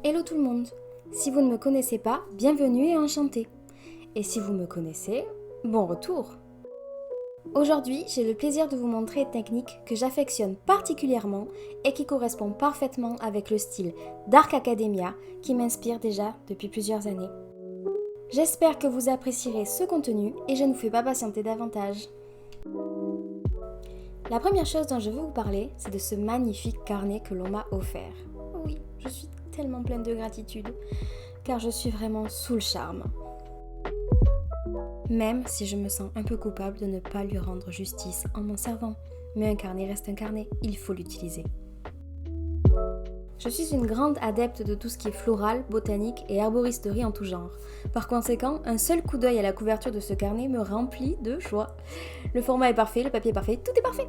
Hello tout le monde. Si vous ne me connaissez pas, bienvenue et enchantée. Et si vous me connaissez, bon retour. Aujourd'hui, j'ai le plaisir de vous montrer une technique que j'affectionne particulièrement et qui correspond parfaitement avec le style Dark Academia qui m'inspire déjà depuis plusieurs années. J'espère que vous apprécierez ce contenu et je ne vous fais pas patienter davantage. La première chose dont je veux vous parler, c'est de ce magnifique carnet que l'on m'a offert. Oui, je suis tellement pleine de gratitude, car je suis vraiment sous le charme. Même si je me sens un peu coupable de ne pas lui rendre justice en m'en servant. Mais un carnet reste un carnet, il faut l'utiliser. Je suis une grande adepte de tout ce qui est floral, botanique et herboristerie en tout genre. Par conséquent, un seul coup d'œil à la couverture de ce carnet me remplit de joie. Le format est parfait, le papier est parfait, tout est parfait.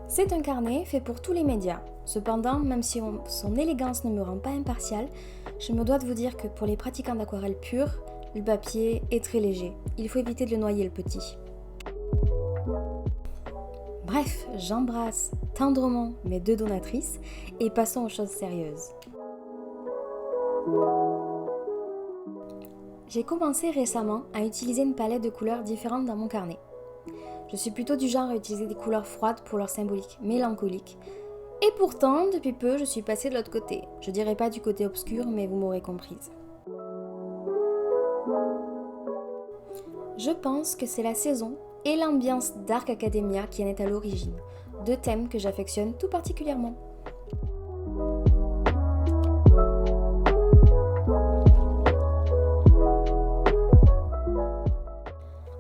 C'est un carnet fait pour tous les médias. Cependant, même si son élégance ne me rend pas impartiale, je me dois de vous dire que pour les pratiquants d'aquarelle pure, le papier est très léger. Il faut éviter de le noyer le petit. Bref, j'embrasse tendrement mes deux donatrices et passons aux choses sérieuses. J'ai commencé récemment à utiliser une palette de couleurs différentes dans mon carnet. Je suis plutôt du genre à utiliser des couleurs froides pour leur symbolique mélancolique. Et pourtant, depuis peu, je suis passée de l'autre côté. Je dirais pas du côté obscur, mais vous m'aurez comprise. Je pense que c'est la saison et l'ambiance Dark Academia qui en est à l'origine. Deux thèmes que j'affectionne tout particulièrement.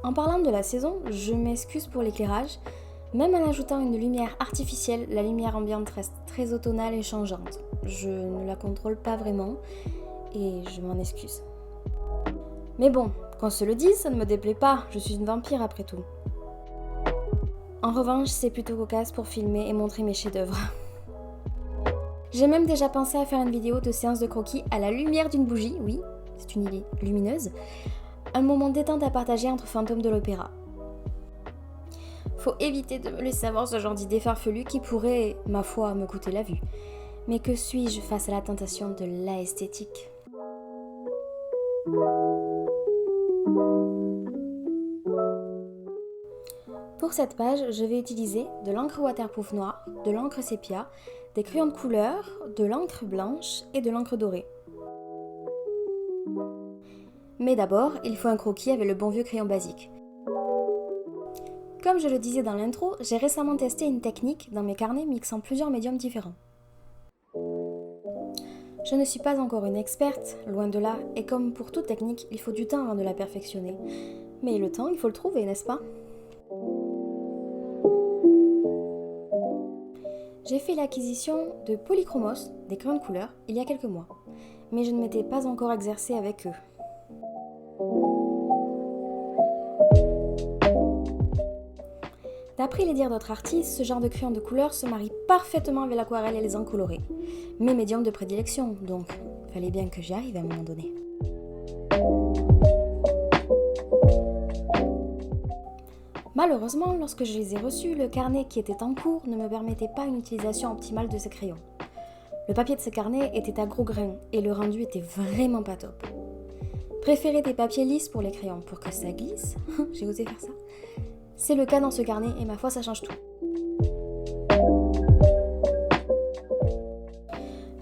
En parlant de la saison, je m'excuse pour l'éclairage. Même en ajoutant une lumière artificielle, la lumière ambiante reste très automnale et changeante. Je ne la contrôle pas vraiment et je m'en excuse. Mais bon, qu'on se le dise, ça ne me déplaît pas, je suis une vampire après tout. En revanche, c'est plutôt cocasse pour filmer et montrer mes chefs-d'œuvre. J'ai même déjà pensé à faire une vidéo de séance de croquis à la lumière d'une bougie, oui, c'est une idée lumineuse. Un moment détente à partager entre fantômes de l'opéra. Faut éviter de me laisser avoir ce genre d'idée farfelue qui pourrait, ma foi, me coûter la vue. Mais que suis-je face à la tentation de l'esthétique ? Pour cette page, je vais utiliser de l'encre waterproof noire, de l'encre sépia, des crayons de couleur, de l'encre blanche et de l'encre dorée. Mais d'abord, il faut un croquis avec le bon vieux crayon basique. Comme je le disais dans l'intro, j'ai récemment testé une technique dans mes carnets mixant plusieurs médiums différents. Je ne suis pas encore une experte, loin de là, et comme pour toute technique, il faut du temps avant de la perfectionner. Mais le temps, il faut le trouver, n'est-ce pas ? J'ai fait l'acquisition de Polychromos, des crayons de couleur, il y a quelques mois, mais je ne m'étais pas encore exercée avec eux. D'après les dires d'autres artistes, ce genre de crayon de couleur se marie parfaitement avec l'aquarelle et les encres colorées. Mes médiums de prédilection, donc fallait bien que j'y arrive à un moment donné. Malheureusement, lorsque je les ai reçus, le carnet qui était en cours ne me permettait pas une utilisation optimale de ces crayons. Le papier de ce carnet était à gros grains et le rendu était vraiment pas top. Préférez des papiers lisses pour les crayons pour que ça glisse, j'ai osé faire ça. C'est le cas dans ce carnet et ma foi ça change tout.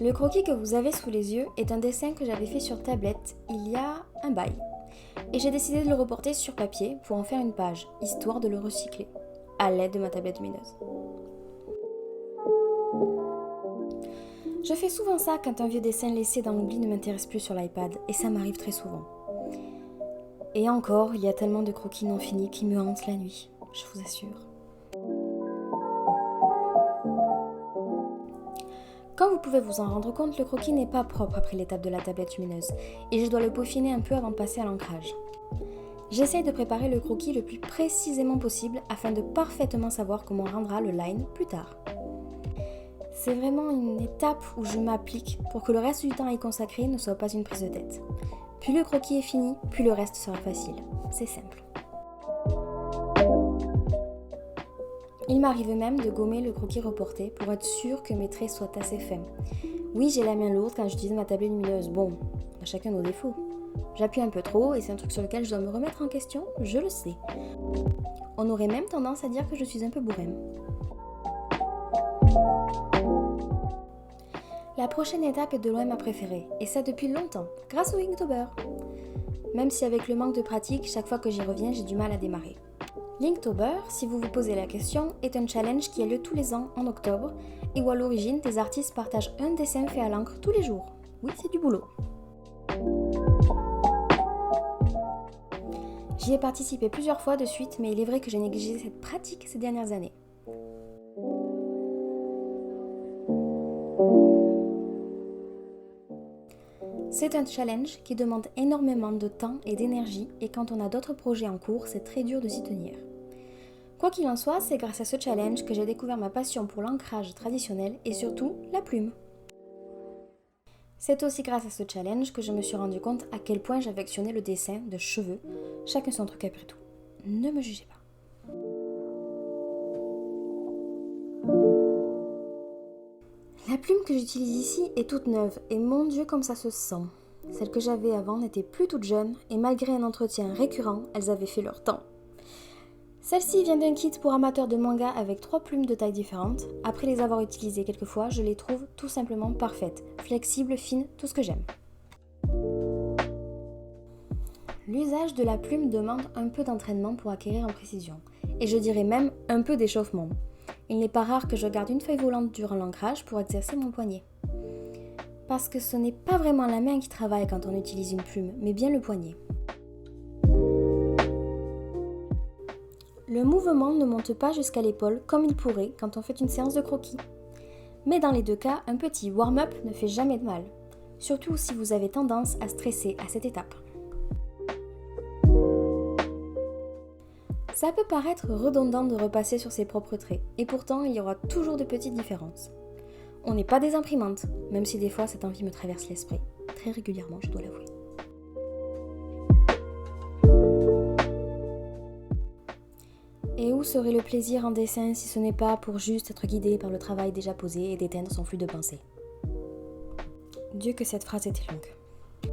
Le croquis que vous avez sous les yeux est un dessin que j'avais fait sur tablette il y a un bail. Et j'ai décidé de le reporter sur papier pour en faire une page, histoire de le recycler, à l'aide de ma tablette lumineuse. Je fais souvent ça quand un vieux dessin laissé dans l'oubli ne m'intéresse plus sur l'iPad, et ça m'arrive très souvent. Et encore, il y a tellement de croquis non finis qui me hantent la nuit, je vous assure. Comme vous pouvez vous en rendre compte, le croquis n'est pas propre après l'étape de la tablette lumineuse, et je dois le peaufiner un peu avant de passer à l'ancrage. J'essaye de préparer le croquis le plus précisément possible afin de parfaitement savoir comment on rendra le line plus tard. C'est vraiment une étape où je m'applique pour que le reste du temps à y consacrer ne soit pas une prise de tête. Plus le croquis est fini, plus le reste sera facile. C'est simple. Il m'arrive même de gommer le croquis reporté pour être sûr que mes traits soient assez fins. Oui, j'ai la main lourde quand j'utilise ma tablette lumineuse. Bon, on a chacun nos défauts. J'appuie un peu trop et c'est un truc sur lequel je dois me remettre en question, je le sais. On aurait même tendance à dire que je suis un peu bourrine. La prochaine étape est de loin ma préférée, et ça depuis longtemps, grâce au Inktober. Même si avec le manque de pratique, chaque fois que j'y reviens, j'ai du mal à démarrer. L'Inktober, si vous vous posez la question, est un challenge qui a lieu tous les ans en octobre, et où à l'origine, des artistes partagent un dessin fait à l'encre tous les jours. Oui, c'est du boulot. J'y ai participé plusieurs fois de suite, mais il est vrai que j'ai négligé cette pratique ces dernières années. C'est un challenge qui demande énormément de temps et d'énergie et quand on a d'autres projets en cours, c'est très dur de s'y tenir. Quoi qu'il en soit, c'est grâce à ce challenge que j'ai découvert ma passion pour l'ancrage traditionnel et surtout la plume. C'est aussi grâce à ce challenge que je me suis rendu compte à quel point j'affectionnais le dessin de cheveux, chacun son truc après tout. Ne me jugez pas. La plume que j'utilise ici est toute neuve et mon Dieu comme ça se sent. Celles que j'avais avant n'étaient plus toutes jeunes et malgré un entretien récurrent, elles avaient fait leur temps. Celle-ci vient d'un kit pour amateurs de manga avec 3 plumes de tailles différentes. Après les avoir utilisées quelques fois, je les trouve tout simplement parfaites, flexibles, fines, tout ce que j'aime. L'usage de la plume demande un peu d'entraînement pour acquérir en précision, et je dirais même un peu d'échauffement. Il n'est pas rare que je garde une feuille volante durant l'ancrage pour exercer mon poignet. Parce que ce n'est pas vraiment la main qui travaille quand on utilise une plume, mais bien le poignet. Le mouvement ne monte pas jusqu'à l'épaule comme il pourrait quand on fait une séance de croquis. Mais dans les deux cas, un petit warm-up ne fait jamais de mal, surtout si vous avez tendance à stresser à cette étape. Ça peut paraître redondant de repasser sur ses propres traits, et pourtant il y aura toujours de petites différences. On n'est pas des imprimantes, même si des fois cette envie me traverse l'esprit, très régulièrement je dois l'avouer. Et où serait le plaisir en dessin si ce n'est pas pour juste être guidé par le travail déjà posé et d'éteindre son flux de pensée. Dieu que cette phrase était longue.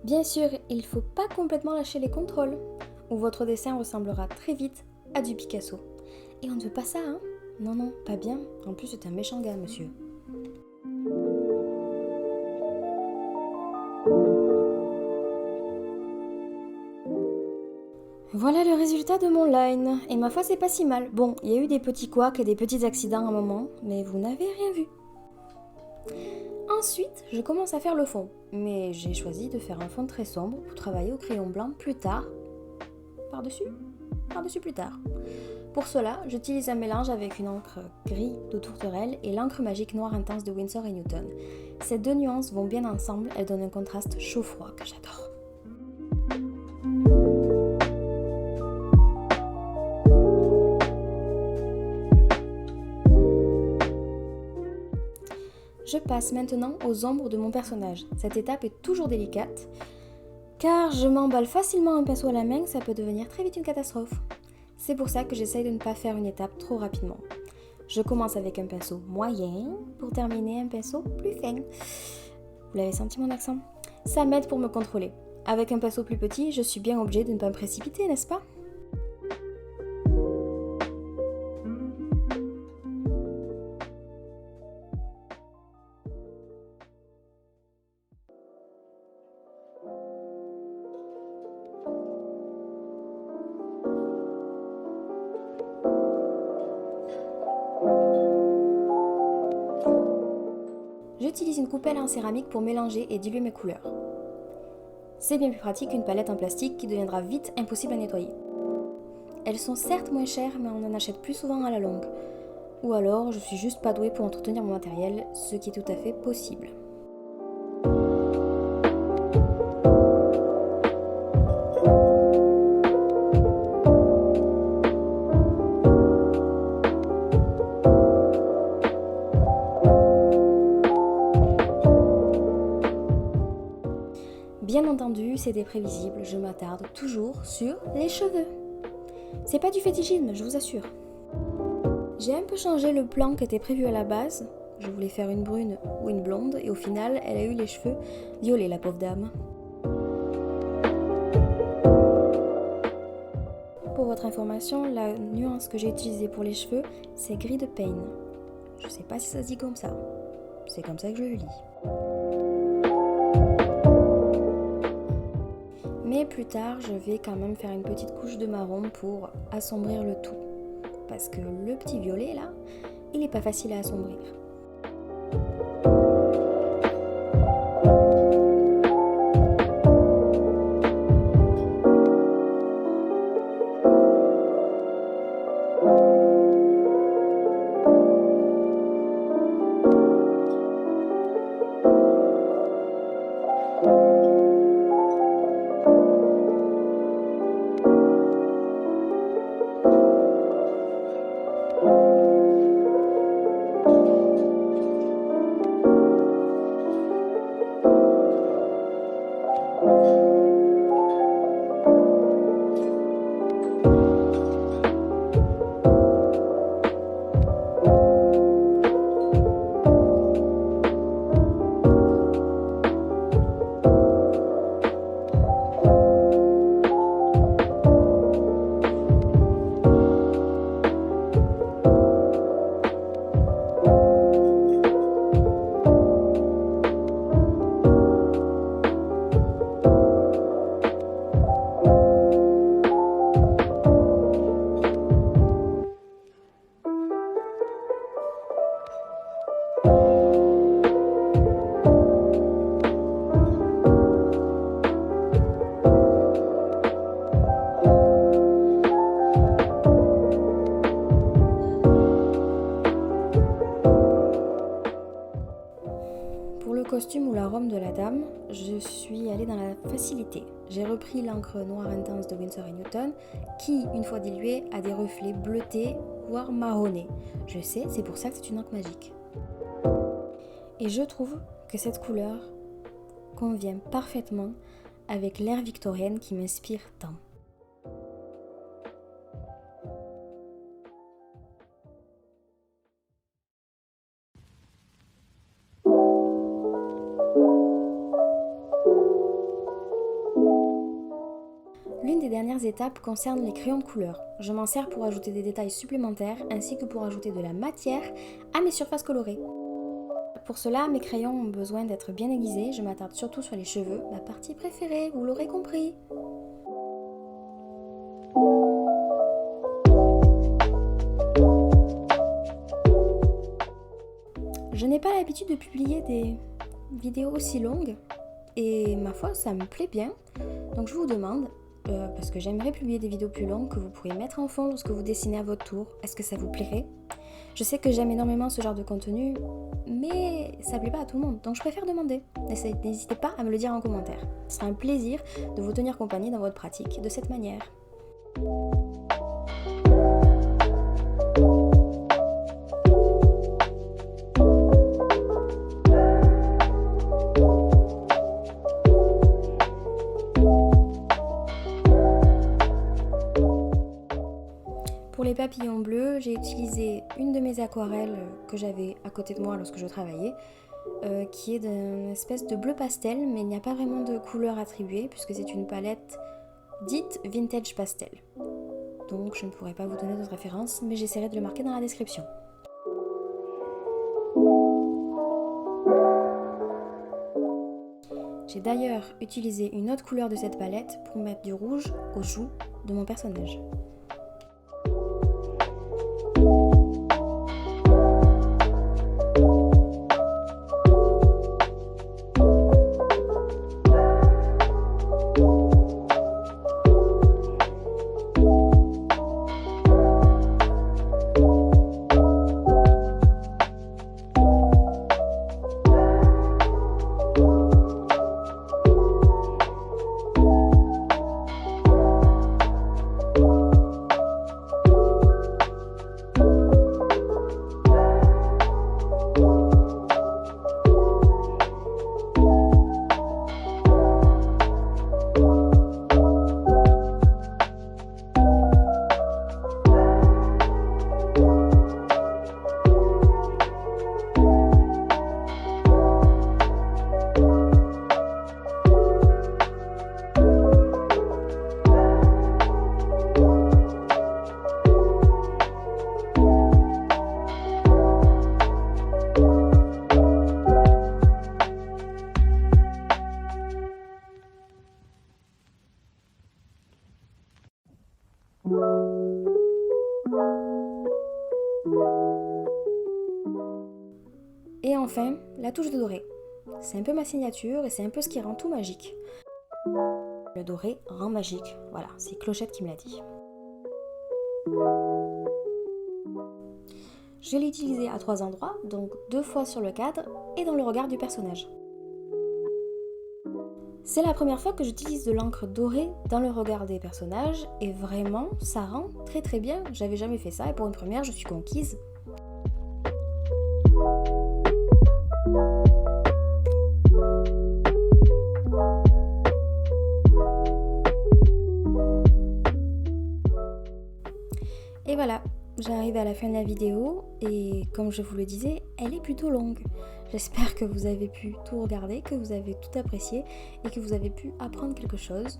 Bien sûr, il ne faut pas complètement lâcher les contrôles, ou votre dessin ressemblera très vite à du Picasso. Et on ne veut pas ça, hein? Non, pas bien. En plus, c'est un méchant gars, monsieur. Voilà le résultat de mon line. Et ma foi, c'est pas si mal. Bon, il y a eu des petits couacs et des petits accidents à un moment, mais vous n'avez rien vu. Ensuite, je commence à faire le fond. Mais j'ai choisi de faire un fond très sombre pour travailler au crayon blanc plus tard. Par-dessus plus tard. Pour cela, j'utilise un mélange avec une encre gris de tourterelle et l'encre magique noire intense de Winsor & Newton. Ces deux nuances vont bien ensemble, elles donnent un contraste chaud-froid que j'adore. Je passe maintenant aux ombres de mon personnage. Cette étape est toujours délicate, car je m'emballe facilement un pinceau à la main, ça peut devenir très vite une catastrophe. C'est pour ça que j'essaye de ne pas faire une étape trop rapidement. Je commence avec un pinceau moyen, pour terminer un pinceau plus fin. Vous l'avez senti mon accent? Ça m'aide pour me contrôler. Avec un pinceau plus petit, je suis bien obligée de ne pas me précipiter, n'est-ce pas? J'utilise une coupelle en céramique pour mélanger et diluer mes couleurs. C'est bien plus pratique qu'une palette en plastique qui deviendra vite impossible à nettoyer. Elles sont certes moins chères, mais on en achète plus souvent à la longue. Ou alors, je suis juste pas douée pour entretenir mon matériel, ce qui est tout à fait possible. Bien entendu, c'était prévisible, je m'attarde toujours sur les cheveux. C'est pas du fétichisme, je vous assure. J'ai un peu changé le plan qui était prévu à la base. Je voulais faire une brune ou une blonde et au final, elle a eu les cheveux violets, la pauvre dame. Pour votre information, la nuance que j'ai utilisée pour les cheveux, c'est gris de Payne. Je sais pas si ça se dit comme ça. C'est comme ça que je le lis. Mais plus tard, je vais quand même faire une petite couche de marron pour assombrir le tout. Parce que le petit violet là, il n'est pas facile à assombrir. Costume ou la robe de la dame, je suis allée dans la facilité. J'ai repris l'encre noire intense de Winsor & Newton qui, une fois diluée, a des reflets bleutés, voire marronnés. Je sais, c'est pour ça que c'est une encre magique. Et je trouve que cette couleur convient parfaitement avec l'ère victorienne qui m'inspire tant. L'une des dernières étapes concerne les crayons de couleur. Je m'en sers pour ajouter des détails supplémentaires ainsi que pour ajouter de la matière à mes surfaces colorées. Pour cela, mes crayons ont besoin d'être bien aiguisés. Je m'attarde surtout sur les cheveux, ma partie préférée, vous l'aurez compris. Je n'ai pas l'habitude de publier des vidéos aussi longues et ma foi, ça me plaît bien. Donc je vous demande, parce que j'aimerais publier des vidéos plus longues que vous pourriez mettre en fond lorsque vous dessinez à votre tour. Est-ce que ça vous plairait ? Je sais que j'aime énormément ce genre de contenu, mais ça ne plaît pas à tout le monde, donc je préfère demander. N'hésitez pas à me le dire en commentaire. Ce sera un plaisir de vous tenir compagnie dans votre pratique de cette manière. Pour les papillons bleus, j'ai utilisé une de mes aquarelles que j'avais à côté de moi lorsque je travaillais, qui est d'une espèce de bleu pastel, mais il n'y a pas vraiment de couleur attribuée puisque c'est une palette dite vintage pastel. Donc je ne pourrais pas vous donner d'autres références, mais j'essaierai de le marquer dans la description. J'ai d'ailleurs utilisé une autre couleur de cette palette pour mettre du rouge aux joues de mon personnage. enfin, la touche de doré. C'est un peu ma signature et c'est un peu ce qui rend tout magique. Le doré rend magique. Voilà, c'est Clochette qui me l'a dit. Je l'ai utilisé à 3 endroits, donc 2 fois sur le cadre et dans le regard du personnage. C'est la première fois que j'utilise de l'encre dorée dans le regard des personnages et vraiment, ça rend très très bien. J'avais jamais fait ça et pour une première, je suis conquise. Et voilà, j'arrive à la fin de la vidéo et comme je vous le disais, elle est plutôt longue. J'espère que vous avez pu tout regarder, que vous avez tout apprécié et que vous avez pu apprendre quelque chose.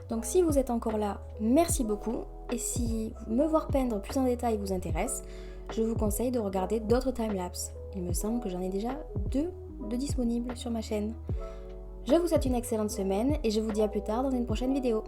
Donc si vous êtes encore là, merci beaucoup. Et si me voir peindre plus en détail vous intéresse, je vous conseille de regarder d'autres timelapses. Il me semble que j'en ai déjà 2 de disponibles sur ma chaîne. Je vous souhaite une excellente semaine et je vous dis à plus tard dans une prochaine vidéo.